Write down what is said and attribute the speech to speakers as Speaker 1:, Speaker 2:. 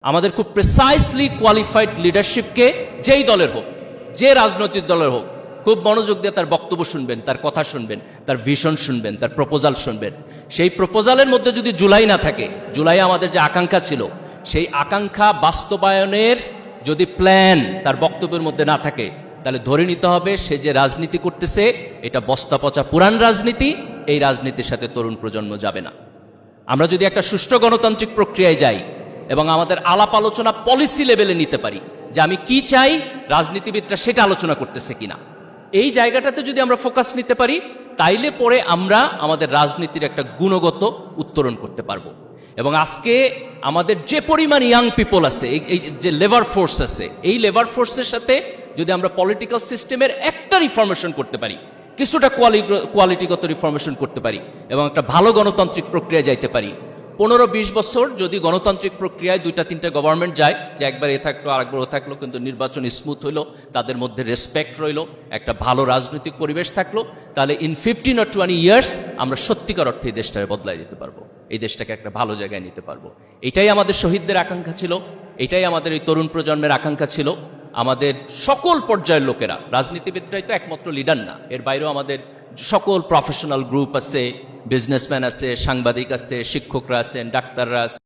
Speaker 1: আমাদের খুব precisely qualified লিডারশিপকে যেই দলের হোক, যে রাজনৈতিক দলের হোক, খুব মনোযোগ দিয়ে তার বক্তব্য শুনবেন, তার কথা শুনবেন, তার ভিশন শুনবেন, তার প্রপোজাল শুনবেন। সেই প্রপোজালের মধ্যে যদি জুলাই না থাকে, জুলাই আমাদের যে আকাঙ্ক্ষা ছিল, সেই আকাঙ্ক্ষা বাস্তবায়নের যদি প্ল্যান তার বক্তব্যের মধ্যে না থাকে, তাহলে ধরে নিতে হবে সে যে রাজনীতি করতেছে এটা বস্তা পচা পুরান রাজনীতি, এই রাজনীতির সাথে তরুণ প্রজন্ম যাবে না। আমরা যদি একটা সুষ্ঠু গণতান্ত্রিক প্রক্রিয়ায় যাই এবং আমাদের আলাপ আলোচনা পলিসি লেভেলে নিতে পারি যে আমি কি চাই, রাজনীতিবিদরা সেটা আলোচনা করতেছে কিনা, এই জায়গাটাতে যদি আমরা ফোকাস নিতে পারি, তাইলে পরে আমরা আমাদের রাজনীতির একটা গুণগত উত্তরণ করতে পারবো। এবং আজকে আমাদের যে পরিমাণ ইয়াং পিপল আছে, এই যে লেবার ফোর্স আছে, এই লেবার ফোর্সের সাথে যদি আমরা পলিটিক্যাল সিস্টেমের একটা রিফরমেশন করতে পারি, কিছুটা কোয়ালিটিগত রিফরমেশন করতে পারি এবং একটা ভালো গণতান্ত্রিক প্রক্রিয়া যাইতে পারি, 15-20 বছর যদি গণতান্ত্রিক প্রক্রিয়ায় 2-3টা গভর্নমেন্ট যায়, যে একবার এ থাকলো আরেকবার ও থাকলো, কিন্তু নির্বাচন স্মুথ হইলো, তাদের মধ্যে রেসপেক্ট রইলো, একটা ভালো রাজনৈতিক পরিবেশ থাকলো, তাহলে ইন 15 or 20 ইয়ার্স আমরা সত্যিকার অর্থে এই দেশটাকে বদলাই দিতে পারবো, এই দেশটাকে একটা ভালো জায়গায় নিতে পারবো। এটাই আমাদের শহীদদের আকাঙ্ক্ষা ছিল, এটাই আমাদের এই তরুণ প্রজন্মের আকাঙ্ক্ষা ছিল। আমাদের সকল পর্যায়ের লোকেরা, রাজনীতিবিদরাই তো একমাত্র লিডার না, এর বাইরেও আমাদের সকল প্রফেশনাল গ্রুপ আছে, বিজনেসম্যান আছে, সাংবাদিক আছে, শিক্ষকরা আছেন, ডাক্তাররা আছে।